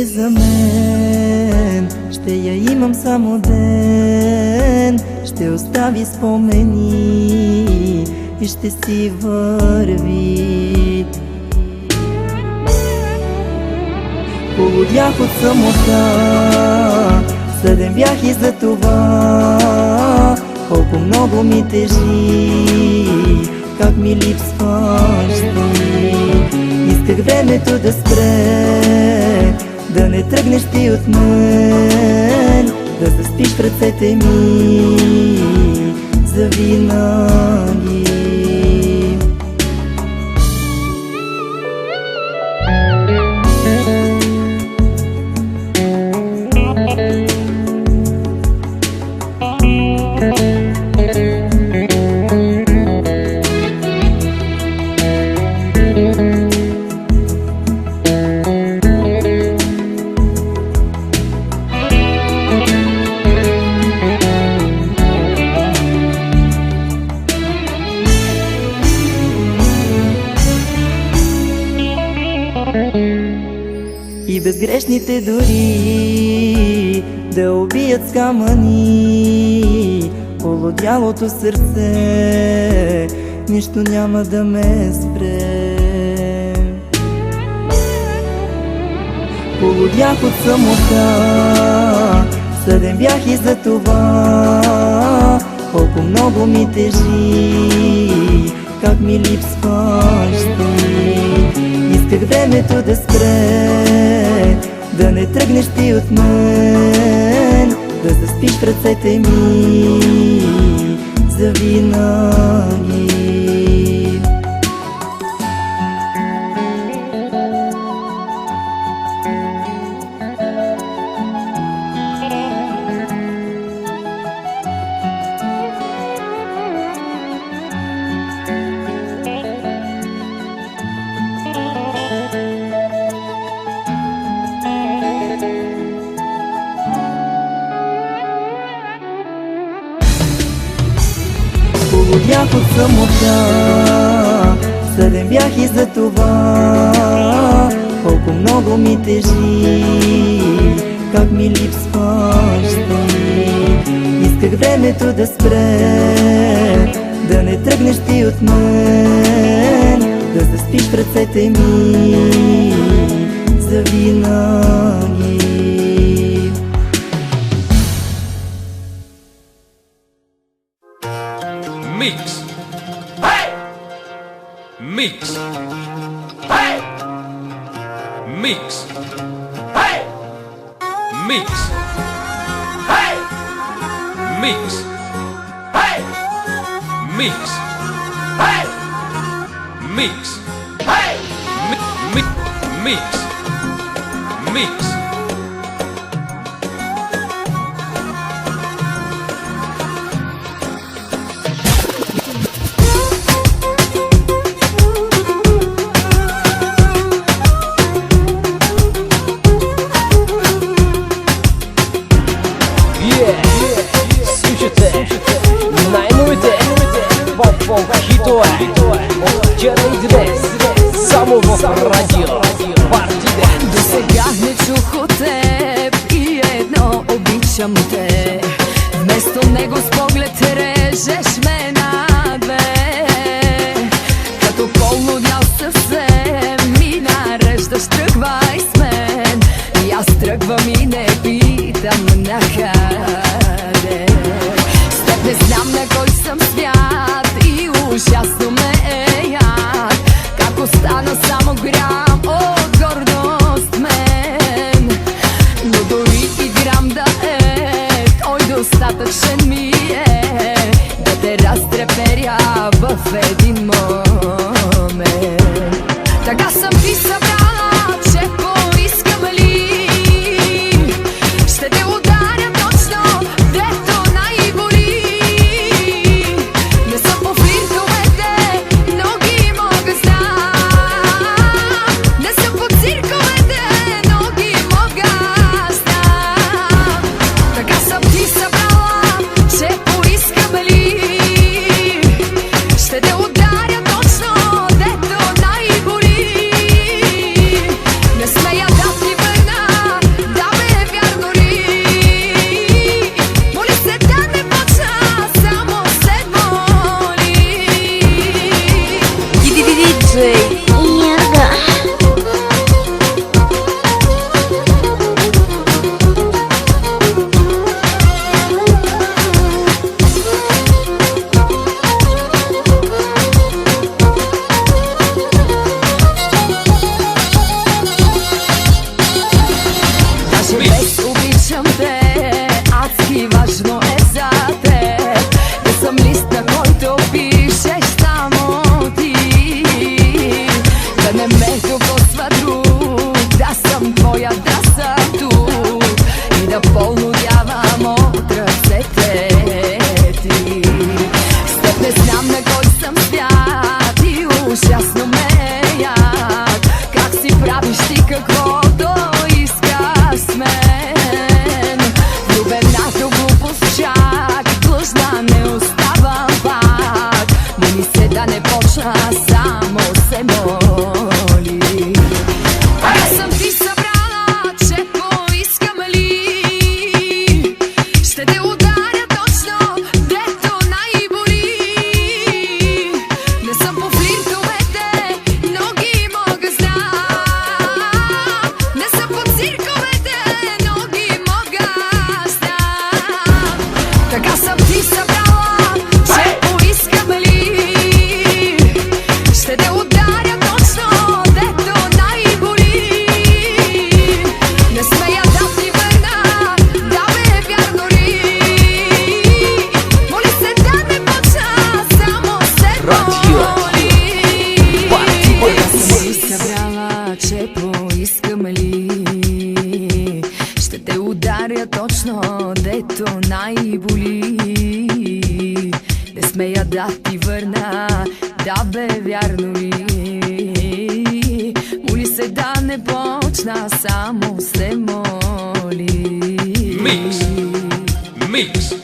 е за мен, ще я имам само ден, ще остави спомени и ще си върви. Полудях от самота, съден бях и за това, колко много ми тежи, как ми липсваш ти. Исках времето да спре, да не тръгнеш ти от мен, да заспиш в ръцете ми завинаги. И безгрешните дори да убият с камъни полудялото сърце, нищо няма да ме спре. Полудях от самота, съден бях и за това, колко много ми тежи, как ми липсваш ти. Исках времето да спре, да не тръгнеш ти от мен, да заспиш в ръцете ми завинаги. Полудях от самота, съден бях и за това, колко много ми тежи, как ми липсваш ти. Исках времето да спре, да не тръгнеш ти от мен, да заспиш в ръцете ми завинаги. Mix. Hey! Mix. Hey! Mix. Hey! Mix. Hey! Mix. Hey! Mix. Hey! Mix. Hey! Mix. Mix. Mix. Вчера и днес, само в радио Партиде. Досега не чух от теб и едно обичам те. Вместо него с поглед режеш ме на две. Като полудял съвсем ми нареждаш, тръгвай с мен. И аз тръгвам и не питам накъде. С теб не знам на кой съм свят и ужасно ме е яд. Как остана само грам от гордост мен. Но дори и грам да е, той достатъчен ми е да те разтреперя в един момент. Така съм ти събрала, че смеят. Как си правиш ти каквото искаш с мен? Любовната глупост чак длъжна не оставам пак. Моли се да не почна, само се моли. Аз съм ти събрала, че поискам ли ще те ударя точно, дето най-боли. Не съм по флиртовете, но ги мога знам. Не съм по цирковете, но ги мога знам. Така съм ти събрала, че поискам ли ще те ударя точно, дето най-боли. Не смея да ти върна, да бе вярно ли? Моли се да не почна, само се моли. Съм ти събрала, че поискам ли ще те ударя точно, дето най-боли. Не смея да ти върна, да бе вярно ли? Моли се да не почна, само се моли. Mix.